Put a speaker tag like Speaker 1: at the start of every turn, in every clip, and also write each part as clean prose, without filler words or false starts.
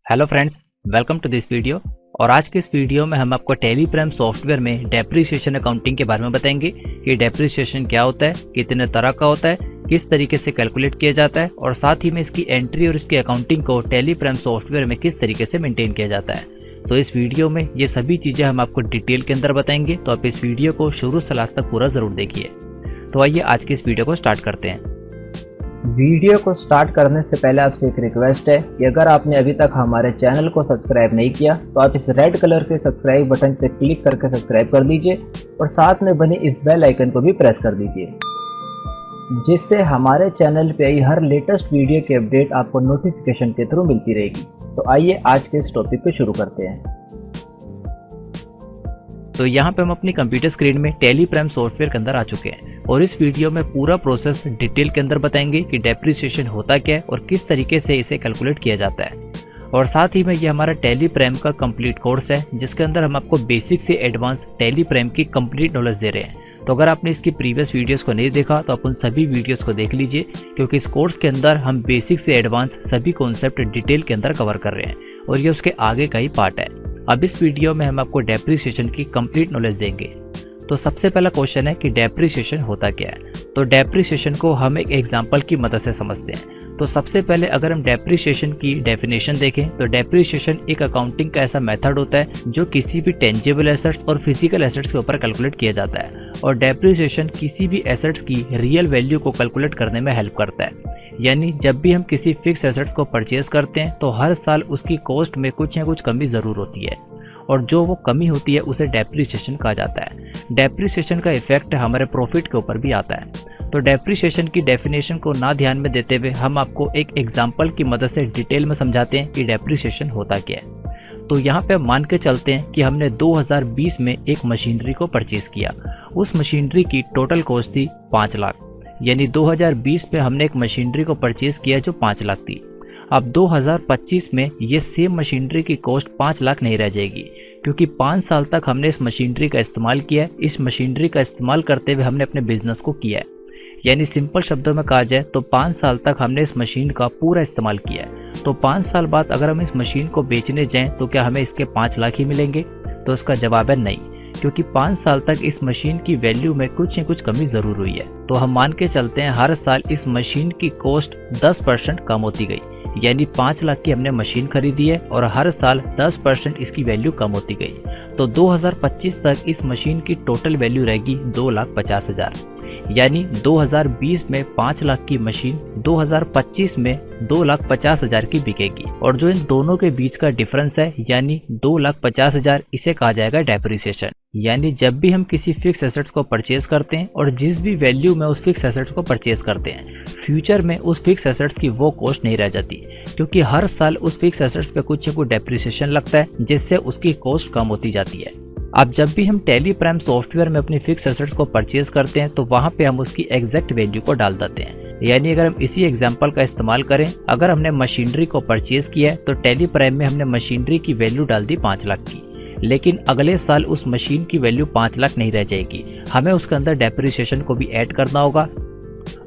Speaker 1: Hello friends, welcome to this video. और आज के इस वीडियो में हम आपको टैली प्राइम सॉफ्टवेयर में डेप्रिसिएशन अकाउंटिंग के बारे में बताएंगे कि डेप्रिसिएशन क्या होता है, कितने तरह का होता है, किस तरीके से कैलकुलेट किया जाता है और साथ ही में इसकी एंट्री और इसकी अकाउंटिंग को टैली प्राइम सॉफ्टवेयर में किस तरीके से मेंटेन किया जाता है। तो इस वीडियो में ये सभी चीज़ें हम आपको डिटेल के अंदर बताएंगे, तो आप इस वीडियो को शुरू से लास्ट तक पूरा ज़रूर देखिए। तो आइए आज की इस वीडियो को स्टार्ट करते हैं।
Speaker 2: वीडियो को स्टार्ट करने से पहले आपसे एक रिक्वेस्ट है कि अगर आपने अभी तक हमारे चैनल को सब्सक्राइब नहीं किया तो आप इस रेड कलर के सब्सक्राइब बटन पर क्लिक करके सब्सक्राइब कर दीजिए और साथ में बनी इस बेल आइकन को भी प्रेस कर दीजिए, जिससे हमारे चैनल पे आई हर लेटेस्ट वीडियो की अपडेट आपको नोटिफिकेशन के थ्रू मिलती रहेगी। तो आइए आज के इस टॉपिक को शुरू करते हैं।
Speaker 1: तो यहाँ पे हम अपनी कंप्यूटर स्क्रीन में टैली प्राइम सॉफ्टवेयर के अंदर आ चुके हैं और इस वीडियो में पूरा प्रोसेस डिटेल के अंदर बताएंगे कि डेप्रिसिएशन होता क्या है और किस तरीके से इसे कैलकुलेट किया जाता है। और साथ ही में ये हमारा टैली प्राइम का कंप्लीट कोर्स है, जिसके अंदर हम आपको बेसिक से एडवांस टैली प्राइम की कंप्लीट नॉलेज दे रहे हैं। तो अगर आपने इसकी प्रीवियस वीडियोस को नहीं देखा तो आप उन सभी वीडियोस को देख लीजिए, क्योंकि इस कोर्स के अंदर हम बेसिक से एडवांस सभी कॉन्सेप्ट डिटेल के अंदर कवर कर रहे हैं और ये उसके आगे का ही पार्ट है। अब इस वीडियो में हम आपको डेप्रिसिएशन की कंप्लीट नॉलेज देंगे। तो सबसे पहला क्वेश्चन है कि डेप्रिसिएशन होता क्या है। तो डेप्रिसिएशन को हम एक एग्जांपल की मदद से समझते हैं। तो सबसे पहले अगर हम डेप्रिसिएशन की डेफिनेशन देखें तो डेप्रिसिएशन एक अकाउंटिंग का ऐसा मेथड होता है जो किसी भी टेंजिबल एसेट्स और फिजिकल एसेट्स के ऊपर कैलकुलेट किया जाता है। और डेप्रिसिएशन किसी भी एसेट्स की रियल वैल्यू को कैलकुलेट करने में हेल्प करता है। यानी जब भी हम किसी फिक्स एसेट्स को परचेज करते हैं तो हर साल उसकी कॉस्ट में कुछ ना कुछ कमी ज़रूर होती है और जो वो कमी होती है उसे डेप्रिसिएशन कहा जाता है। डेप्रिसिएशन का इफेक्ट हमारे प्रॉफिट के ऊपर भी आता है। तो डेप्रिसिएशन की डेफिनेशन को ना ध्यान में देते हुए हम आपको एक एग्जांपल की मदद से डिटेल में समझाते हैं कि डेप्रिसिएशन होता क्या है। तो यहाँ पे मान के चलते हैं कि हमने 2020 में एक मशीनरी को परचेज किया। उस मशीनरी की टोटल कॉस्ट थी 5 लाख। यानी 2020 में हमने एक मशीनरी को परचेज किया जो 5 लाख थी। अब 2025 में ये सेम मशीनरी की कॉस्ट 5 लाख नहीं रह जाएगी, क्योंकि 5 साल तक हमने इस मशीनरी का इस्तेमाल किया है। इस मशीनरी का इस्तेमाल करते हुए हमने अपने बिजनेस को किया है। यानी सिंपल शब्दों में कहा जाए तो 5 साल तक हमने इस मशीन का पूरा इस्तेमाल किया है। तो 5 साल बाद अगर हम इस मशीन को बेचने जाएं तो क्या हमें इसके 5 लाख ही मिलेंगे? तो इसका जवाब है नहीं, क्योंकि 5 साल तक इस मशीन की वैल्यू में कुछ न कुछ कमी ज़रूर हुई है। तो हम मान के चलते हैं हर साल इस मशीन की कॉस्ट 10% कम होती गई। यानी 5 लाख की हमने मशीन खरीदी है और हर साल 10% इसकी वैल्यू कम होती गई। तो 2025 तक इस मशीन की टोटल वैल्यू रहेगी 2,50,000। यानी 2020 में 5 लाख की मशीन 2025 में 2,50,000 की बिकेगी। और जो इन दोनों के बीच का डिफरेंस है यानी 2,50,000, इसे कहा जाएगा डेप्रिसिएशन। यानी जब भी हम किसी फिक्स एसेट्स को परचेज करते हैं और जिस भी वैल्यू में उस फिक्स एसेट्स को परचेज करते हैं, फ्यूचर में उस फिक्स एसेट्स की वो कॉस्ट नहीं रह जाती, क्योंकि हर साल उस फिक्स एसेट्स पे कुछ न कुछ डेप्रिसिएशन लगता है, जिससे उसकी कॉस्ट कम होती जाती है। अब जब भी हम टैली प्राइम सॉफ्टवेयर में अपनी फिक्स एसेट्स को परचेज करते हैं तो वहाँ पे हम उसकी एग्जैक्ट वैल्यू को डाल देते हैं। यानी अगर हम इसी एग्जांपल का इस्तेमाल करें, अगर हमने मशीनरी को परचेज किया है तो टैली प्राइम में हमने मशीनरी की वैल्यू डाल दी 5 लाख की, लेकिन अगले साल उस मशीन की वैल्यू 5 लाख नहीं रह जाएगी। हमें उसके अंदर डेप्रिसिएशन को भी ऐड करना होगा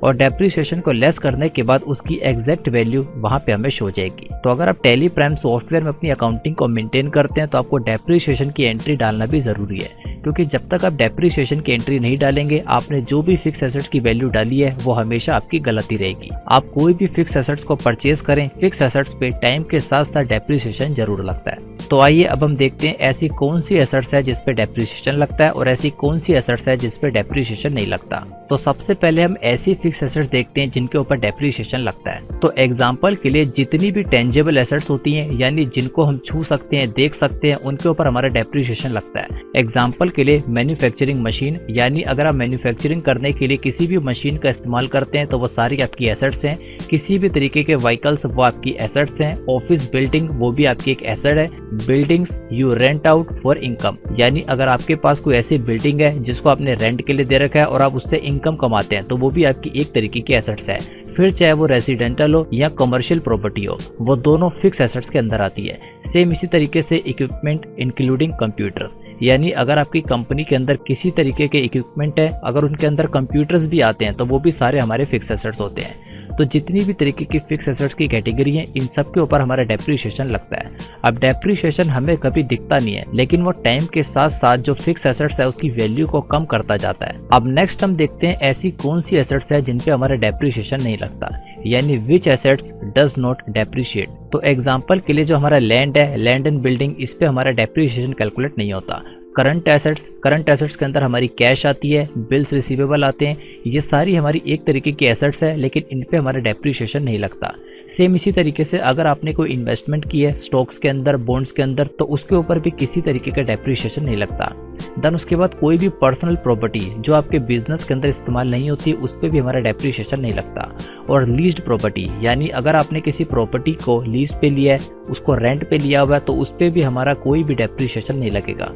Speaker 1: और डेप्रिसिएशन को लेस करने के बाद उसकी एग्जैक्ट वैल्यू वहाँ पे हमें शो जाएगी। तो अगर आप टैली प्राइम सॉफ्टवेयर में अपनी अकाउंटिंग को मेंटेन करते हैं तो आपको डेप्रिसिएशन की एंट्री डालना भी ज़रूरी है, क्योंकि जब तक आप डेप्रिसिएशन की एंट्री नहीं डालेंगे, आपने जो भी फिक्स एसेट्स की वैल्यू डाली है वो हमेशा आपकी गलती रहेगी। आप कोई भी फिक्स एसेट्स को परचेज करें, फिक्स एसेट्स पे टाइम के साथ साथ डेप्रिसिएशन जरूर लगता है। तो आइए अब हम देखते हैं ऐसी कौन सी एसेट्स है जिसपे डेप्रिसिएशन लगता है और ऐसी कौन सी एसेट्स है जिसपे डेप्रिसिएशन नहीं लगता। तो सबसे पहले हम ऐसी फिक्स एसेट्स देखते हैं जिनके ऊपर डेप्रिसिएशन लगता है। तो एग्जांपल के लिए जितनी भी टेंजिबल एसेट्स होती हैं, यानी जिनको हम छू सकते हैं, देख सकते हैं, उनके ऊपर हमारा डेप्रिसिएशन लगता है। एग्जांपल के लिए मैन्युफैक्चरिंग मशीन, यानी अगर आप मैन्युफैक्चरिंग करने के लिए किसी भी मशीन का इस्तेमाल करते हैं तो वो सारी आपकी एसेट्स हैं। किसी भी तरीके के व्हीकल्स वो आपकी एसेट्स हैं। ऑफिस बिल्डिंग वो भी आपकी एक एसेट है। Buildings you rent out for income, यानी अगर आपके पास कोई ऐसी बिल्डिंग है जिसको आपने रेंट के लिए दे रखा है और आप उससे इनकम कमाते हैं तो वो भी आपकी एक तरीके की एसेट्स है। फिर चाहे वो रेजिडेंटल हो या कमर्शियल प्रॉपर्टी हो, वो दोनों फिक्स एसेट्स के अंदर आती है। सेम इसी तरीके से इक्विपमेंट इंक्लूडिंग कंप्यूटर्स, यानी अगर आपकी कंपनी के अंदर किसी तरीके के इक्विपमेंट है, अगर उनके अंदर कंप्यूटर्स भी आते हैं तो वो भी सारे हमारे फिक्स एसेट्स होते हैं। तो जितनी भी तरीके की फिक्स एसेट्स की कैटेगरी है, इन सब के ऊपर हमारा डेप्रिसिएशन लगता है। अब डेप्रिसिएशन हमें कभी दिखता नहीं है, लेकिन वो टाइम के साथ साथ जो फिक्स एसेट्स है उसकी वैल्यू को कम करता जाता है। अब नेक्स्ट हम देखते हैं ऐसी कौन सी एसेट्स है जिन पे हमारा डेप्रिसिएशन नहीं लगता, यानी विच एसेट्स डज नॉट डेप्रिशिएट। तो एग्जांपल के लिए जो हमारा लैंड है, लैंड एंड बिल्डिंग, इस पे हमारा डेप्रिसिएशन कैलकुलेट नहीं होता। करंट एसेट्स के अंदर हमारी कैश आती है, बिल्स रिसीवेबल आते हैं, ये सारी हमारी एक तरीके की एसेट्स है, लेकिन इन पे हमारा डेप्रिसिएशन नहीं लगता। सेम इसी तरीके से अगर आपने कोई इन्वेस्टमेंट की है स्टॉक्स के अंदर, बॉन्ड्स के अंदर, तो उसके ऊपर भी किसी तरीके का डेप्रिसिएशन नहीं लगता। देन उसके बाद कोई भी पर्सनल प्रॉपर्टी जो आपके बिजनेस के अंदर इस्तेमाल नहीं होती, उस पर भी हमारा डेप्रिसिएशन नहीं लगता। और लीज्ड प्रॉपर्टी, यानी अगर आपने किसी प्रॉपर्टी को लीज पे लिया है, उसको रेंट पे लिया हुआ है, तो उस पर भी हमारा कोई भी डेप्रिसिएशन नहीं लगेगा।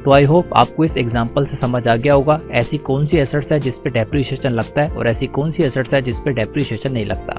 Speaker 1: तो आई होप आपको इस एग्जांपल से समझ आ गया होगा ऐसी कौन सी एसेट्स है जिस पे डेप्रिसिएशन लगता है और ऐसी कौन सी एसेट्स है जिस पे डेप्रिसिएशन नहीं लगता।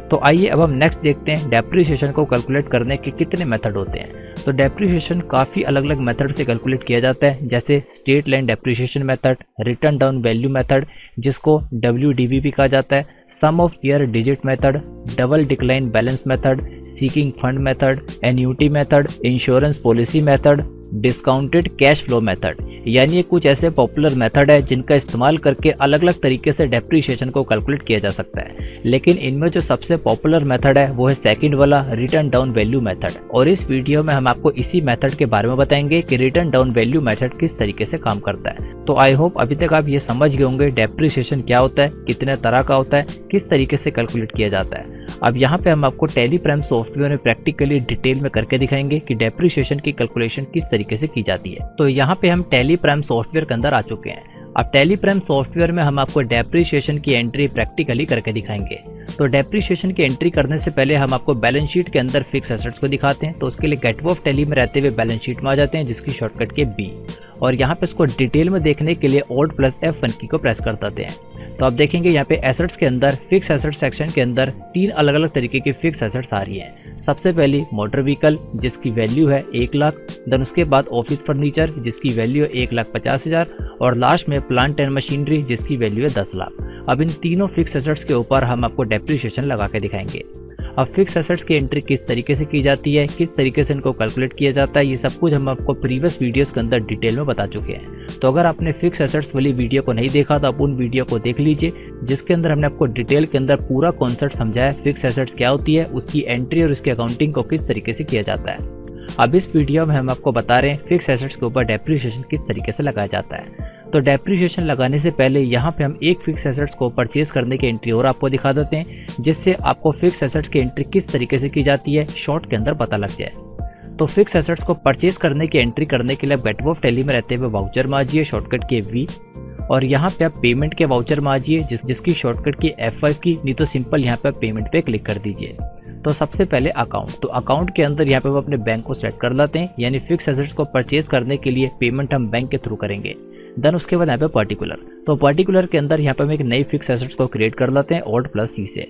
Speaker 1: तो आइए अब हम नेक्स्ट देखते हैं डेप्रिसिएशन को कैलकुलेट करने के कितने मेथड होते हैं। तो डेप्रिसिएशन काफ़ी अलग अलग मेथड से कैलकुलेट किया जाता है, जैसे straight line depreciation method, written down value method जिसको WDV भी कहा जाता है, sum of year digit method, double decline balance method, sinking fund method, annuity method, insurance policy method, discounted cash flow method. यानी ये कुछ ऐसे पॉपुलर मेथड है जिनका इस्तेमाल करके अलग अलग तरीके से डेप्रिसिएशन को कैलकुलेट किया जा सकता है, लेकिन इनमें जो सबसे पॉपुलर मेथड है वो है सेकंड वाला, रिटर्न डाउन वैल्यू मेथड। और इस वीडियो में हम आपको इसी मेथड के बारे में बताएंगे कि रिटर्न डाउन वैल्यू मेथड किस तरीके से काम करता है। तो आई होप अभी तक आप ये समझ गए होंगे डेप्रिसिएशन क्या होता है, कितने तरह का होता है, किस तरीके से कैलकुलेट किया जाता है। अब यहाँ पे हम आपको टैली प्राइम सॉफ्टवेयर में प्रैक्टिकली डिटेल में करके दिखाएंगे कि डेप्रिसिएशन की कैलकुलेशन किस तरीके से की जाती है। तो यहाँ पे हम टैली प्राइम सॉफ्टवेयर के अंदर आ चुके हैं। अब टैली प्राइम सॉफ्टवेयर में हम आपको डेप्रिसिएशन की एंट्री प्रैक्टिकली करके दिखाएंगे। तो डेप्रिसिएशन की एंट्री करने से पहले हम आपको बैलेंस शीट के अंदर फिक्स एसेट्स को दिखाते हैं। तो उसके लिए गेट ऑफ टैली में रहते हुए बैलेंस शीट में आ जाते हैं, जिसकी शॉर्टकट के B, और यहाँ पे इसको डिटेल में देखने के लिए Alt+F1 की को प्रेस कर देते हैं। तो आप देखेंगे यहाँ पे एसेट्स के अंदर फिक्स एसेट सेक्शन के अंदर 3 अलग अलग तरीके की फिक्स एसेट्स आ रही हैं। सबसे पहली मोटर व्हीकल जिसकी वैल्यू है 1 लाख, देन उसके बाद ऑफिस फर्नीचर जिसकी वैल्यू है 1,50,000, और लास्ट में प्लांट एंड मशीनरी जिसकी वैल्यू है 10 लाख। अब इन तीनों फिक्स एसेट्स के ऊपर हम आपको डेप्रिसिएशन लगा के दिखाएंगे। अब फिक्स एसेट्स की एंट्री किस तरीके से की जाती है, किस तरीके से इनको कैलकुलेट किया जाता है, ये सब कुछ हम आपको प्रीवियस वीडियोस के अंदर डिटेल में बता चुके हैं। तो अगर आपने फिक्स एसेट्स वाली वीडियो को नहीं देखा तो आप उन वीडियो को देख लीजिए, जिसके अंदर हमने आपको डिटेल के अंदर पूरा कॉन्सेप्ट समझाया फिक्स एसेट्स क्या होती है, उसकी एंट्री और उसकी अकाउंटिंग को किस तरीके से किया जाता है। अब इस वीडियो में हम आपको बता रहे हैं फिक्स एसेट्स के ऊपर डेप्रिसिएशन किस तरीके से लगाया जाता है। तो डेप्रिसिएशन लगाने से पहले यहाँ पे हम एक फिक्स एसेट्स को परचेज करने की एंट्री और आपको दिखा देते हैं, जिससे आपको फिक्स एसेट्स की एंट्री किस तरीके से की जाती है शॉर्ट के अंदर पता लग जाए। तो फिक्स एसेट्स को परचेज करने की एंट्री करने के लिए गेट ऑफ टैली में रहते हुए वाउचर में आ जाइए, शॉर्टकट के V, और यहाँ पे आप पेमेंट के वाउचर में आ जाइए जिसकी शॉर्टकट की F5 की, नहीं तो सिंपल यहाँ पे पेमेंट पे क्लिक कर दीजिए। तो सबसे पहले अकाउंट, तो अकाउंट के अंदर यहाँ पे वो अपने बैंक को सेलेक्ट कर लेते हैं, यानी फिक्स एसेट्स को परचेज करने के लिए पेमेंट हम बैंक के थ्रू करेंगे। देन उसके बाद यहाँ पे पर्टिकुलर, तो पर्टिकुलर के अंदर यहाँ पे हम एक नई फिक्स एसेट्स को क्रिएट कर लेते हैं Alt+C से।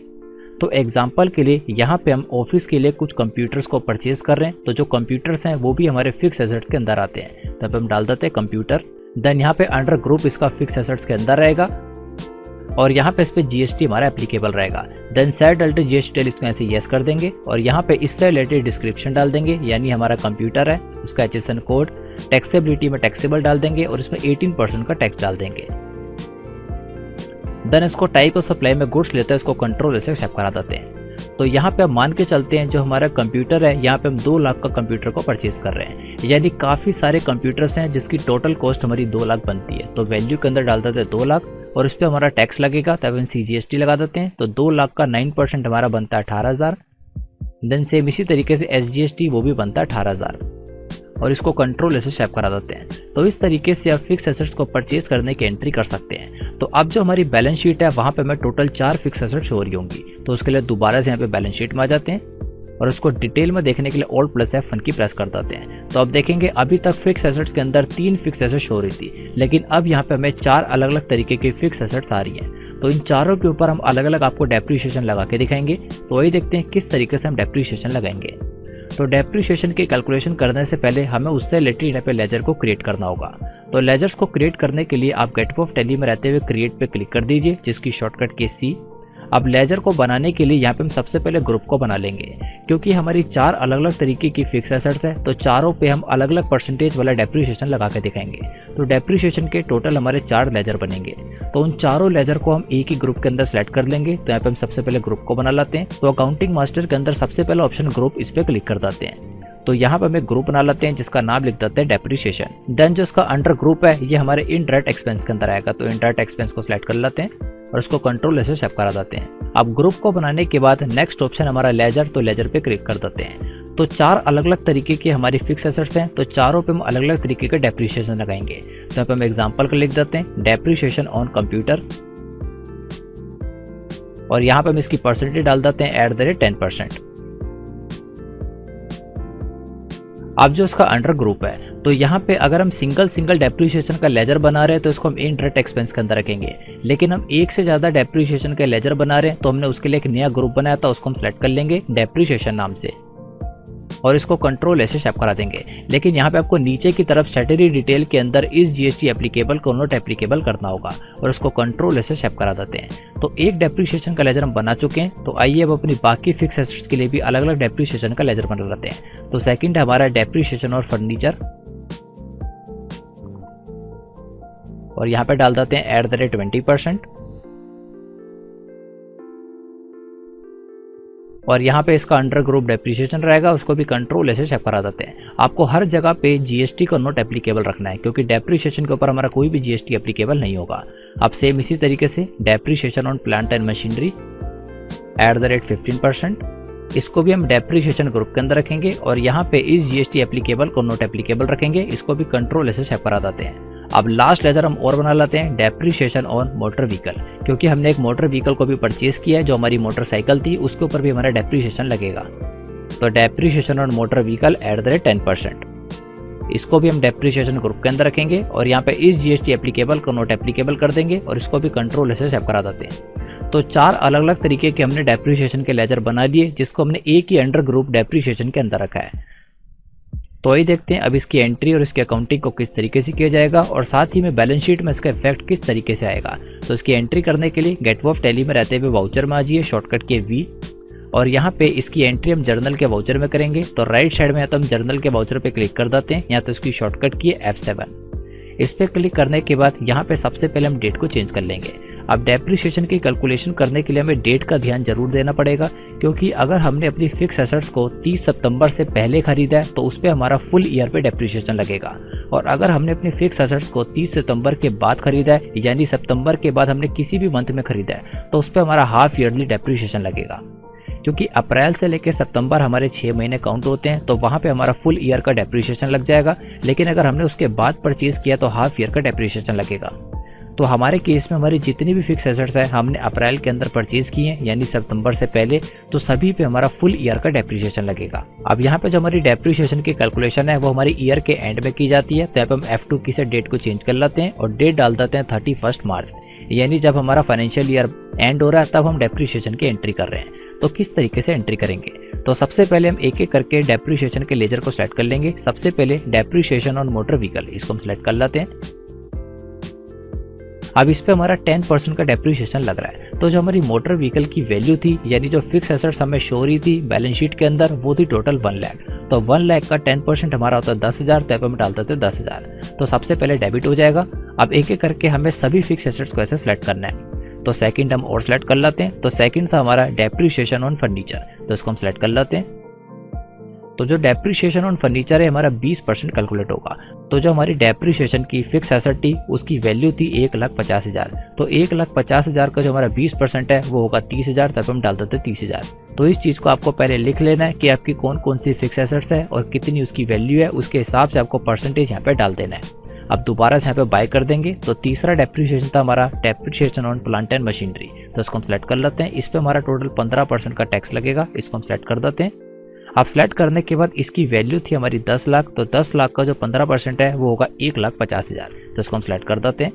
Speaker 1: तो एग्जांपल के लिए यहाँ पे हम ऑफिस के लिए कुछ कंप्यूटर्स को परचेज कर रहे हैं, तो जो कंप्यूटर्स हैं वो भी हमारे फिक्स एसेट्स के अंदर आते हैं। तब हम डाल देते हैं कंप्यूटर, देन यहाँ पे अंडर ग्रुप इसका फिक्स एसेट्स के अंदर रहेगा, और यहाँ पे इस पे GST हमारा एप्लीकेबल रहेगा। देन सेट अल्टर GST इसको ऐसे यस कर देंगे, और यहाँ पे इससे रिलेटेड डिस्क्रिप्शन डाल देंगे, यानी हमारा कंप्यूटर है उसका HSN कोड, टैक्सेबिलिटी में टैक्सेबल डाल देंगे, और इसमें 18% का टैक्स डाल देंगे। देन इसको टाइप ऑफ सप्लाई में गुड्स लेते हैं, इसको कंट्रोल से एक्सेप्ट करा देते हैं। तो यहाँ पे हम मान के चलते हैं जो हमारा कंप्यूटर है, यहाँ पे हम 2 लाख का कंप्यूटर को परचेज कर रहे हैं, यानी काफ़ी सारे कंप्यूटर्स हैं जिसकी टोटल कॉस्ट हमारी 2 लाख बनती है। तो वैल्यू के अंदर डाल देते हैं 2 लाख, और इस पर हमारा टैक्स लगेगा, तब हम CGST लगा देते हैं। तो 2 लाख का 9% हमारा बनता है 18,000। देन सेम इसी तरीके से SGST वो भी बनता है 18,000, और इसको कंट्रोल से सेव करा देते हैं। तो इस तरीके से आप फिक्स एसेट्स को परचेज करने की एंट्री कर सकते हैं। तो अब जो हमारी बैलेंस शीट है वहाँ पे हमें टोटल 4 फिक्स एसेट्स हो रही होंगी। तो उसके लिए दोबारा से यहाँ पे बैलेंस शीट में आ जाते हैं, और उसको डिटेल में देखने के लिए Alt+F1 की प्रेस कर देते हैं। तो अब देखेंगे अभी तक फिक्स एसेट्स के अंदर 3 फिक्स एसेट्स हो रही थी, लेकिन अब यहाँ पे हमें 4 अलग अलग तरीके की फिक्स एसेट्स आ रही हैं। तो इन चारों के ऊपर हम अलग अलग आपको डेप्रिसिएशन लगा के दिखाएंगे। तो वही देखते हैं किस तरीके से हम डेप्रिसिएशन लगाएंगे। तो डेप्रिसिएशन की कैलकुलेशन करने से पहले हमें उससे रिलेटेड यहाँ पे लेजर को क्रिएट करना होगा। तो लेजर्स को क्रिएट करने के लिए आप गेट ऑफ टैली में रहते हुए क्रिएट पे क्लिक कर दीजिए, जिसकी शॉर्टकट की C। अब लेजर को बनाने के लिए यहाँ पे हम सबसे पहले ग्रुप को बना लेंगे। क्योंकि हमारी 4 अलग अलग तरीके की फिक्स एसेट्स है तो चारों पे हम अलग अलग परसेंटेज वाला डेप्रिसिएशन लगा के दिखाएंगे। तो डेप्रिसिएशन के टोटल हमारे 4 लेजर बनेंगे। तो उन चारों लेजर को हम एक ही ग्रुप के अंदर सेलेक्ट कर लेंगे। तो यहाँ पे हम सबसे पहले ग्रुप को बना लाते हैं। तो अकाउंटिंग मास्टर के अंदर सबसे पहला ऑप्शन ग्रुप, इस पर क्लिक कर देते हैं। तो यहाँ पे हम एक ग्रुप बना लेते हैं जिसका नाम लिख देते हैं डेप्रिसिएशन। देन जो इसका अंडर ग्रुप है ये हमारे इनडायरेक्ट एक्सपेंस के अंदर आएगा। तो इनडायरेक्ट एक्सपेंस को सिलेक्ट कर लेते हैं और इसको कंट्रोल से सेव करा देते हैं। अब ग्रुप को बनाने के बाद नेक्स्ट ऑप्शन हमारा लेजर, तो लेजर पे क्लिक कर देते हैं। तो 4 अलग अलग तरीके की हमारी फिक्स एसेट्स हैं तो चारों पे हम अलग अलग तरीके के डेप्रिसिएशन लगाएंगे। तो यहाँ पे हम एग्जाम्पल का लिख देते हैं डेप्रिसिएशन ऑन कंप्यूटर, और यहाँ पे हम इसकी परसेंटेज डाल देते हैं @10%। अब जो इसका अंडर ग्रुप है तो यहाँ पे अगर हम सिंगल डेप्रिसिएशन का लेजर बना रहे हैं तो इसको हम इनडायरेक्ट एक्सपेंस के अंदर रखेंगे। लेकिन हम एक से ज़्यादा डेप्रिसिएशन का लेजर बना रहे हैं तो हमने उसके लिए एक नया ग्रुप बनाया था, उसको हम सेलेक्ट कर लेंगे डेप्रिसिएशन नाम से और इसको कंट्रोल ऐसे सेव करा देंगे। लेकिन यहाँ पे आपको नीचे की तरफ स्टैट्यूटरी डिटेल के अंदर इस जीएसटी एप्लीकेबल को नॉट एप्लीकेबल करना होगा और इसको कंट्रोल ऐसे सेव करा देते हैं। तो एक डेप्रिसिएशन का लेजर हम बना चुके हैं। तो आइए अब अपनी बाकी फिक्स एसेट्स के लिए भी अलग अलग डेप्रिसिएशन का लेजर बना लेते हैं। तो सेकंड है हमारा डेप्रिसिएशन और फर्नीचर, और यहाँ पे डाल देते हैं @20%। और यहाँ पे इसका अंडर ग्रुप डेप्रिसिएशन रहेगा, उसको भी कंट्रोल ऐसे सेव करा देते हैं। आपको हर जगह पे जीएसटी को नॉट एप्लीकेबल रखना है क्योंकि डेप्रिसिएशन के ऊपर हमारा कोई भी जीएसटी एप्लीकेबल नहीं होगा। अब सेम इसी तरीके से depreciation on plant and machinery @15%, इसको भी हम डेप्रिसिएशन ग्रुप के अंदर रखेंगे और यहाँ पे इस जीएसटी एप्लीकेबल को नॉट एप्लीकेबल रखेंगे, इसको भी कंट्रोल ऐसे सेव करा देते हैं। अब लास्ट लेजर हम और बना लेते हैं डेप्रिसिएशन ऑन मोटर व्हीकल, क्योंकि हमने एक मोटर व्हीकल को भी परचेज किया है जो हमारी मोटरसाइकिल थी, उसके ऊपर भी हमारा डेप्रिसिएशन लगेगा। तो डेप्रिसिएशन ऑन मोटर व्हीकल @10%, इसको भी हम डेप्रिसिएशन ग्रुप के अंदर रखेंगे और यहाँ पे इस जीएसटी एप्लीकेबल को नॉट एप्लीकेबल कर देंगे और इसको भी कंट्रोल ऐसे सेव करा देते हैं। तो 4 अलग अलग तरीके के हमने डेप्रिसिएशन के लेजर बना दिए जिसको हमने एक ही अंडर ग्रुप डेप्रिसिएशन के अंदर रखा है। तो आइए देखते हैं अब इसकी एंट्री और इसकी अकाउंटिंग को किस तरीके से किया जाएगा और साथ ही में बैलेंस शीट में इसका इफेक्ट किस तरीके से आएगा। तो इसकी एंट्री करने के लिए गेट ऑफ टैली में रहते हुए वाउचर में आ जाइए, शॉर्टकट के V, और यहाँ पे इसकी एंट्री हम जर्नल के वाउचर में करेंगे। तो राइट साइड में तो हम जर्नल के वाउचर पे क्लिक कर देते हैं, यहाँ तो इसकी शॉर्टकट की है F7। इस पर क्लिक करने के बाद यहाँ पे सबसे पहले हम डेट को चेंज कर लेंगे। अब डेप्रिसिएशन की कैलकुलेशन करने के लिए हमें डेट का ध्यान जरूर देना पड़ेगा, क्योंकि अगर हमने अपनी फिक्स एसेट्स को 30 सितंबर से पहले खरीदा है तो उस पर हमारा फुल ईयर पे डेप्रिसिएशन लगेगा, और अगर हमने अपनी फिक्स एसेट्स को 30 सितंबर के बाद खरीदा है यानी सितंबर के बाद हमने किसी भी मंथ में खरीदा है तो उस पर हमारा हाफ ईयरली डेप्रिसिएशन लगेगा। क्योंकि अप्रैल से लेकर सितंबर हमारे 6 महीने काउंट होते हैं तो वहाँ पे हमारा फुल ईयर का डेप्रिसिएशन लग जाएगा। लेकिन अगर हमने उसके बाद परचेज किया तो हाफ ईयर का डेप्रिसिएशन लगेगा। तो हमारे केस में हमारी जितनी भी फिक्स एसेट्स है हमने अप्रैल के अंदर परचेज किए हैं यानी सितंबर से पहले, तो सभी पे हमारा फुल ईयर का डेप्रिसिएशन लगेगा। अब यहाँ पे जो हमारी डेप्रिसिएशन की कैलकुलेशन है वो हमारी ईयर के एंड में की जाती है। तो यहाँ पे हम F2 की से डेट को चेंज कर लेते हैं और डेट डाल देते हैं 31 मार्च, यानी जब हमारा फाइनेंशियल ईयर एंड हो रहा है तब हम डेप्रिसिएशन की एंट्री कर रहे हैं। तो किस तरीके से एंट्री करेंगे, तो सबसे पहले हम एक एक करके डेप्रिसिएशन के लेजर को सिलेक्ट कर लेंगे। सबसे पहले डेप्रिसिएशन ऑन मोटर व्हीकल, इसको हम सिलेक्ट कर लेते हैं। अब इस पे हमारा 10% का डेप्रिसिएशन लग रहा है। तो जो हमारी मोटर व्हीकल की वैल्यू थी यानी जो फिक्स एसेट्स हमें शो रही थी बैलेंस शीट के अंदर वो थी टोटल 1 लाख। तो 1 लाख का 10% हमारा होता है 10,000, तो हम डालते थे 10,000। तो सबसे पहले डेबिट हो जाएगा। अब एक एक करके हमें सभी फिक्स एसेट्स को ऐसे सिलेक्ट करना है। तो सेकंड हम और सिलेक्ट कर लेते हैं। तो सेकंड था हमारा डेप्रिसिएशन ऑन फर्नीचर, तो इसको हम सिलेक्ट कर लेते हैं। तो जो डेप्रिसिएशन ऑन फर्नीचर है हमारा 20% कैलकुलेट होगा। तो जो हमारी डेप्रिसिएशन की फिक्स एसेट थी उसकी वैल्यू थी 1,50,000। तो 1,50,000 का जो हमारा 20% है वो होगा 30,000, तब हम डाल देते 30,000। तो इस चीज़ को आपको पहले लिख लेना है कि आपकी कौन कौन सी फिक्स एसेट्स है और कितनी उसकी वैल्यू है, उसके हिसाब से आपको परसेंटेज यहाँ पे डाल देना है। अब दोबारा से यहाँ पे बाय कर देंगे। तो तीसरा डेप्रिसिएशन था हमारा depreciation on plant and machinery, तो इसको हम सिलेक्ट कर लेते हैं। इस पर हमारा टोटल 15% का टैक्स लगेगा, इसको हम सिलेक्ट कर देते हैं। अब सिलेक्ट करने के बाद इसकी वैल्यू थी हमारी 10 लाख। तो 10 लाख का जो 15% है वो होगा 1,50,000, तो इसको हम सिलेक्ट कर देते हैं।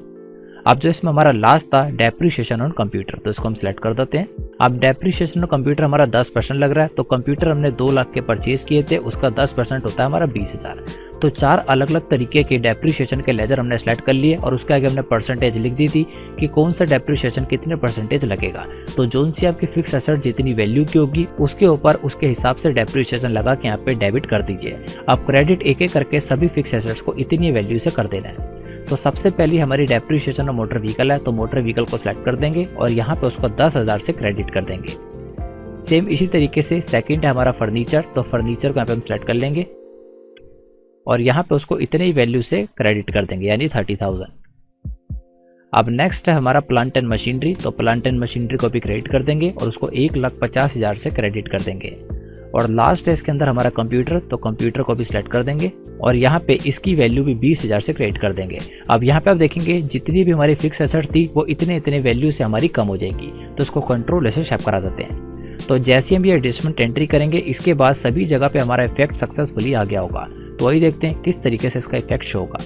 Speaker 1: अब जो इसमें हमारा लास्ट था डेप्रीशिएशन ऑन कंप्यूटर, तो इसको हम सिलेक्ट कर देते हैं। अब डेप्रीशिएशन ऑन कंप्यूटर हमारा 10% लग रहा है, तो कंप्यूटर हमने 2 लाख के परचेज किए थे, उसका 10% होता है हमारा 20,000। तो 4 अलग अलग तरीके के डेप्रीशिएशन के लेजर हमने सेलेक्ट कर लिए और उसके आगे हमने परसेंटेज लिख दी थी कि कौन सा डेप्रीशिएशन कितने परसेंटेज लगेगा। तो जो सी आपकी फिक्स एसेट जितनी वैल्यू की होगी उसके ऊपर उसके हिसाब से डेप्रीशिएशन लगा के यहाँ पे डेबिट कर दीजिए। अब क्रेडिट एक एक करके सभी फिक्स एसेट्स को इतनी वैल्यू से कर देना है। तो सबसे पहली हमारी डेप्रीशिएशन ऑफ मोटर व्हीकल है, तो मोटर व्हीकल को सिलेक्ट कर देंगे और यहाँ पे उसको 10,000 से क्रेडिट कर देंगे। सेम इसी तरीके से सेकंड है हमारा फर्नीचर, तो फर्नीचर को यहाँ पे हम सिलेक्ट कर लेंगे और यहाँ पे उसको इतने ही वैल्यू से क्रेडिट कर देंगे यानी 30,000। अब नेक्स्ट है हमारा प्लांट एंड मशीनरी, तो प्लांट एंड मशीनरी को भी क्रेडिट कर देंगे और उसको 1,50,000 से क्रेडिट कर देंगे। और लास्ट है इसके अंदर हमारा कंप्यूटर, तो कंप्यूटर को भी सिलेक्ट कर देंगे और यहाँ पे इसकी वैल्यू भी 20,000 से क्रेडिट कर देंगे। अब यहाँ पे आप देखेंगे जितनी भी हमारी फिक्स एसेट थी वो इतने वैल्यू से हमारी कम हो जाएगी, तो इसको कंट्रोल से शेप करा देते हैं। तो जैसे हम ये एडजस्टमेंट एंट्री करेंगे इसके बाद सभी जगह पे हमारा इफेक्ट सक्सेसफुली आ गया होगा। तो वही देखते हैं किस तरीके से इसका इफेक्ट शो होगा।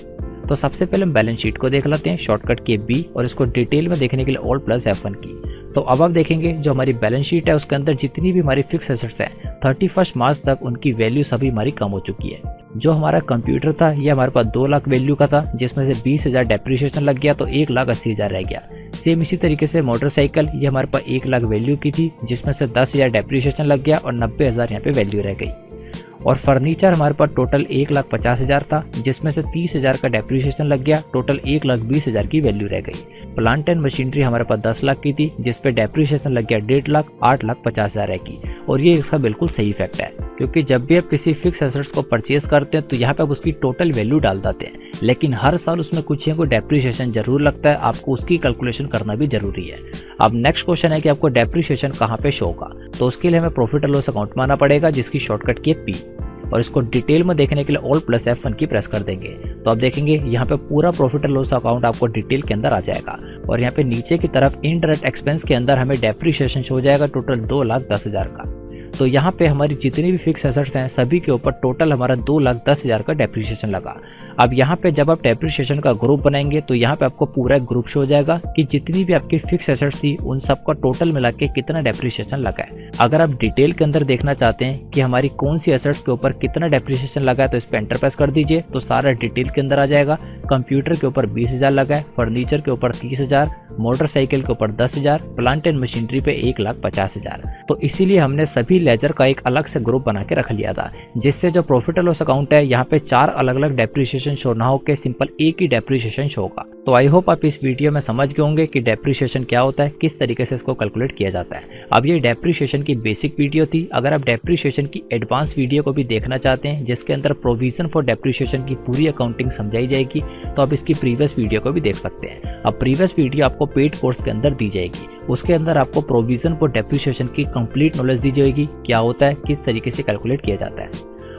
Speaker 1: तो सबसे पहले हम बैलेंस शीट को देख लेते हैं, शॉर्टकट की B और इसको डिटेल में देखने के लिए Alt+F1 की। तो अब आप देखेंगे जो हमारी बैलेंस शीट है उसके अंदर जितनी भी हमारी फिक्स एसेट्स हैं 31 मार्च तक उनकी वैल्यू सभी हमारी कम हो चुकी है। जो हमारा कंप्यूटर था ये हमारे पास 2 लाख वैल्यू का था, जिसमें से 20,000 डेप्रीशिएशन लग गया तो 1,80,000 रह गया। सेम इसी तरीके से मोटरसाइकिल ये हमारे पास 1 लाख वैल्यू की थी, जिसमें से 10,000 डेप्रीशिएशन लग गया और 90,000 यहाँ पे वैल्यू रह गई। और फर्नीचर हमारे पास टोटल 1,50,000 था, जिसमें से 30,000 का डेप्रीशिएशन लग गया, टोटल 1,20,000 की वैल्यू रह गई। प्लांट एंड मशीनरी हमारे पास 10 लाख की थी, जिसपे डेप्रीशिएशन लग गया 1.5 लाख, 8,50,000 रह गई। और ये इसका बिल्कुल सही इफेक्ट है, क्योंकि जब भी आप किसी फिक्स एसेट्स को परचेज करते हैं तो यहाँ पे आप उसकी टोटल वैल्यू डाल देते हैं, लेकिन हर साल उसमें कुछ को डेप्रीशिएशन जरूर लगता है, आपको उसकी कैलकुलेशन करना भी जरूरी है। अब नेक्स्ट क्वेश्चन है कि आपको डेप्रीशिएशन कहाँ पे शो होगा, तो उसके लिए हमें प्रॉफिट एंड लॉस अकाउंट में आना पड़ेगा, जिसकी शॉर्टकट की है P और इसको डिटेल में देखने के लिए Alt+F1 की प्रेस कर देंगे। तो आप देखेंगे यहाँ पे पूरा प्रॉफिट एंड लॉस अकाउंट आपको डिटेल के अंदर आ जाएगा और यहाँ पे नीचे की तरफ इनडायरेक्ट एक्सपेंस के अंदर हमें डेप्रीशिएशन हो जाएगा टोटल 2,10,000 का। तो यहाँ पे हमारी जितनी भी फिक्स एसेट्स हैं सभी के ऊपर टोटल हमारा 2,10,000 का डेप्रीशिएशन लगा। अब यहाँ पे जब आप डेप्रीशिएशन का ग्रुप बनाएंगे तो यहाँ पे आपको पूरा ग्रुप शो हो जाएगा कि जितनी भी आपकी फिक्स एसेट्स थी उन सबका टोटल मिला के कितना डेप्रीशिएशन लगा है। अगर आप डिटेल के अंदर देखना चाहते हैं कि हमारी कौन सी एसेट्स के ऊपर कितना डेप्रीशिएशन लगा है तो इस पर एंटर प्रेस कर दीजिए, तो सारा डिटेल के अंदर आ जाएगा। कंप्यूटर के ऊपर 20,000 लगा है, फर्नीचर के ऊपर 30,000, मोटरसाइकिल के ऊपर 10,000, प्लांट एंड मशीनरी पे 1,50,000। तो इसीलिए हमने सभी लेजर का एक अलग से ग्रुप बना के रख लिया था, जिससे जो प्रॉफिट एंड लॉस अकाउंट है यहाँ पे 4 अलग अलग डेप्रीशिएशन शो ना हो के सिंपल एक ही डेप्रीशिएशन शो होगा। तो आई होप आप इस वीडियो में समझ गए होंगे कि डेप्रीशिएशन क्या होता है, किस तरीके से इसको कैलकुलेट किया जाता है। अब ये डेप्रीशिएशन की बेसिक वीडियो थी। अगर आप डेप्रीशिएशन की एडवांस वीडियो को भी देखना चाहते हैं जिसके अंदर प्रोविजन फॉर डेप्रीशिएशन की पूरी अकाउंटिंग समझाई जाएगी, तो आप इसकी प्रीवियस वीडियो को भी देख सकते हैं। अब प्रीवियस वीडियो आपको पेड कोर्स के अंदर दी जाएगी, उसके अंदर आपको प्रोविजन फॉर डेप्रीशिएशन की कंप्लीट नॉलेज दी जाएगी, क्या होता है, किस तरीके से कैलकुलेट किया जाता है।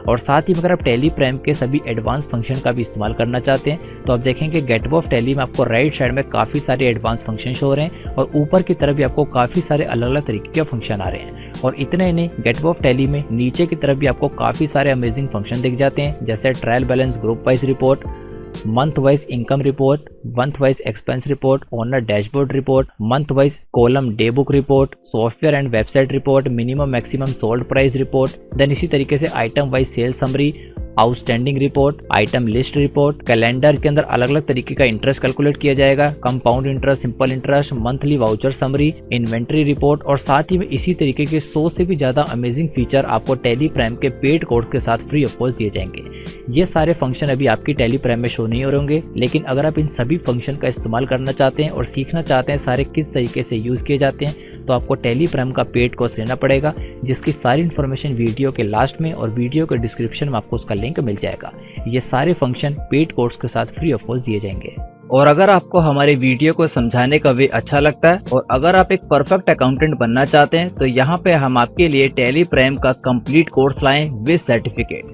Speaker 1: और साथ ही अगर आप टैली प्राइम के सभी एडवांस फंक्शन का भी इस्तेमाल करना चाहते हैं तो आप देखेंगे गेटवे ऑफ टैली में आपको राइट साइड में काफ़ी सारे एडवांस फंक्शन शो हो रहे हैं और ऊपर की तरफ भी आपको काफ़ी सारे अलग अलग तरीके के फंक्शन आ रहे हैं। और इतने ही नहीं, गेटवे ऑफ टैली में नीचे की तरफ भी आपको काफ़ी सारे अमेजिंग फंक्शन दिख जाते हैं, जैसे trial balance, group wise report, month wise income report, month wise expense report, owner dashboard report, month wise column day book report, software and website report, minimum maximum sold price report, then इसी तरीके से item wise sale summary, outstanding report, item list report, calendar के अंदर अलग अलग तरीके का interest calculate किया जाएगा, compound interest, simple interest, monthly voucher summary, inventory report. और साथ ही में इसी तरीके के 100 से भी ज्यादा अमेजिंग फीचर आपको टैली प्राइम के पेड कोर्स के साथ फ्री ऑफ कॉस्ट दिए जाएंगे। ये सारे फंक्शन अभी आपकी टैली प्राइम में शो नहीं हो रहे होंगे, लेकिन अगर आप इन सभी फंक्शन का इस्तेमाल करना चाहते हैं और सीखना चाहते हैं सारे किस तरीके से यूज किए जाते हैं, तो आपको टैली प्राइम का पेड कोर्स लेना पड़ेगा, जिसकी सारी इन्फॉर्मेशन वीडियो के लास्ट में और वीडियो के डिस्क्रिप्शन में आपको उसका लिंक मिल जाएगा। ये सारे फंक्शन पेड कोर्स के साथ फ्री ऑफ कॉस्ट दिए जाएंगे। और अगर आपको हमारे वीडियो को समझाने का वे अच्छा लगता है और अगर आप एक परफेक्ट अकाउंटेंट बनना चाहते हैं तो यहाँ पे हम आपके लिए टैली प्राइम का कंप्लीट कोर्स लाएं विद सर्टिफिकेट।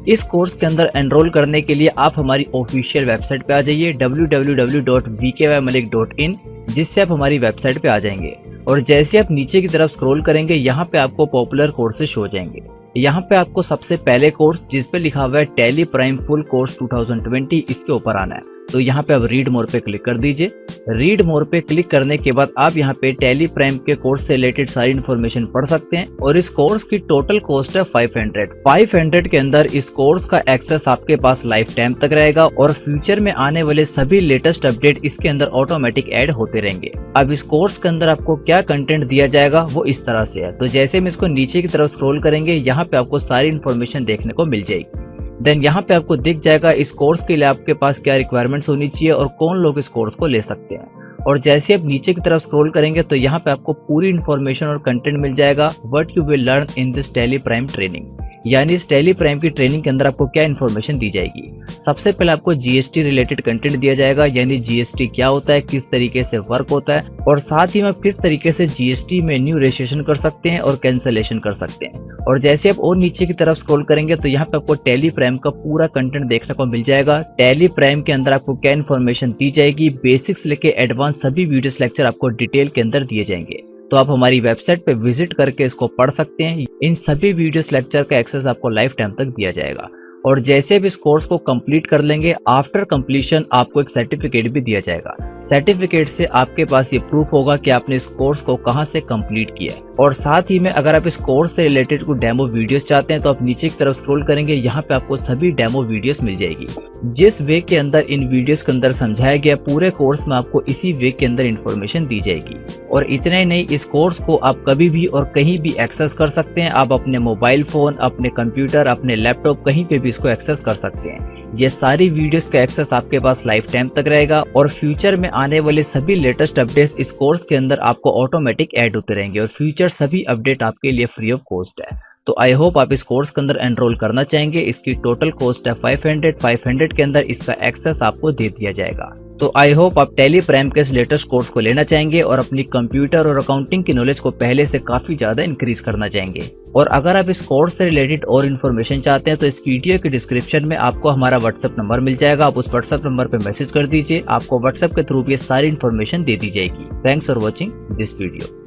Speaker 1: इस कोर्स के अंदर एनरोल करने के लिए आप हमारी ऑफिशियल वेबसाइट पे आ जाइए www.vkymalik.in, जिससे आप हमारी वेबसाइट पे आ जाएंगे और जैसे आप नीचे की तरफ स्क्रॉल करेंगे यहाँ पे आपको पॉपुलर कोर्सेज शो हो जाएंगे। यहाँ पे आपको सबसे पहले कोर्स जिस पे लिखा हुआ है टैली प्राइम फुल कोर्स 2020 इसके ऊपर आना है। तो यहाँ पे आप रीड मोर पे क्लिक कर दीजिए। रीड मोर पे क्लिक करने के बाद आप यहाँ पे टैली प्राइम के कोर्स से रिलेटेड सारी इन्फॉर्मेशन पढ़ सकते हैं और इस कोर्स की टोटल कॉस्ट है 500 के अंदर इस कोर्स का एक्सेस आपके पास लाइफ टाइम तक रहेगा और फ्यूचर में आने वाले सभी लेटेस्ट अपडेट इसके अंदर ऑटोमेटिक ऐड होते रहेंगे। अब इस कोर्स के अंदर आपको क्या कंटेंट दिया जाएगा वो इस तरह से है। तो जैसे हम इसको नीचे की तरफ स्क्रॉल करेंगे यहाँ पे आपको सारी इन्फॉर्मेशन देखने को मिल जाएगी। देन यहाँ पे आपको दिख जाएगा इस कोर्स के लिए आपके पास क्या रिक्वायरमेंट्स होनी चाहिए और कौन लोग इस कोर्स को ले सकते हैं। और जैसे आप नीचे की तरफ स्क्रॉल करेंगे तो यहाँ पे आपको पूरी इन्फॉर्मेशन और कंटेंट मिल जाएगा what you will learn in this tally prime training, यानी इस टैली प्राइम की ट्रेनिंग के अंदर आपको क्या इन्फॉर्मेशन दी जाएगी। सबसे पहले आपको जीएसटी रिलेटेड कंटेंट दिया जाएगा, यानी जीएसटी क्या होता है, किस तरीके से वर्क होता है और साथ ही में आप किस तरीके से जीएसटी में न्यू रजिस्ट्रेशन कर सकते हैं और कैंसलेशन कर सकते हैं। और जैसे आप और नीचे की तरफ स्क्रॉल करेंगे तो यहाँ पे आपको टैली प्राइम का पूरा कंटेंट देखने को मिल जाएगा। टैली प्राइम के अंदर आपको क्या इन्फॉर्मेशन दी जाएगी, बेसिक्स लेके एडवांस सभी वीडियोस लेक्चर आपको डिटेल के अंदर दिए जाएंगे। तो आप हमारी वेबसाइट पे विजिट करके इसको पढ़ सकते हैं। इन सभी वीडियोस लेक्चर का एक्सेस आपको लाइफ टाइम तक दिया जाएगा। और जैसे भी इस कोर्स को कंप्लीट कर लेंगे आफ्टर कंप्लीशन आपको एक सर्टिफिकेट भी दिया जाएगा। सर्टिफिकेट से आपके पास ये प्रूफ होगा कि आपने इस कोर्स को कहां से कंप्लीट किया है। और साथ ही में अगर आप इस कोर्स से रिलेटेड कुछ डेमो वीडियोस चाहते हैं तो आप नीचे की तरफ स्क्रॉल करेंगे, यहाँ पे आपको सभी डेमो वीडियोस मिल जाएगी। जिस वे के अंदर इन वीडियोस के अंदर समझाया गया पूरे कोर्स में आपको इसी वे के अंदर इन्फॉर्मेशन दी जाएगी। और इतना ही नहीं, इस कोर्स को आप कभी भी और कहीं भी एक्सेस कर सकते हैं। आप अपने मोबाइल फोन, अपने कंप्यूटर, अपने लैपटॉप कहीं पे भी इसको एक्सेस कर सकते हैं। ये सारी वीडियोस का एक्सेस आपके पास लाइफ टाइम तक रहेगा और फ्यूचर में आने वाले सभी लेटेस्ट अपडेट्स इस कोर्स के अंदर आपको ऑटोमेटिक ऐड होते रहेंगे और फ्यूचर सभी अपडेट आपके लिए फ्री ऑफ कॉस्ट है। तो आई होप आप इस कोर्स के अंदर एनरोल करना चाहेंगे। इसकी टोटल कॉस्ट है 500 के अंदर इसका एक्सेस आपको दे दिया जाएगा। तो आई होप आप टैली प्राइम के इस लेटेस्ट कोर्स को लेना चाहेंगे और अपनी कंप्यूटर और अकाउंटिंग की नॉलेज को पहले से काफी ज्यादा इंक्रीज करना चाहेंगे। और अगर आप इस कोर्स से रिलेटेड और इन्फॉर्मेशन चाहते हैं तो इस वीडियो के डिस्क्रिप्शन में आपको हमारा व्हाट्सएप नंबर मिल जाएगा। आप उस व्हाट्सएप नंबर पर मैसेज कर दीजिए, आपको व्हाट्सएप के थ्रू ये सारी इन्फॉर्मेशन दे दी जाएगी। Thanks for watching this video.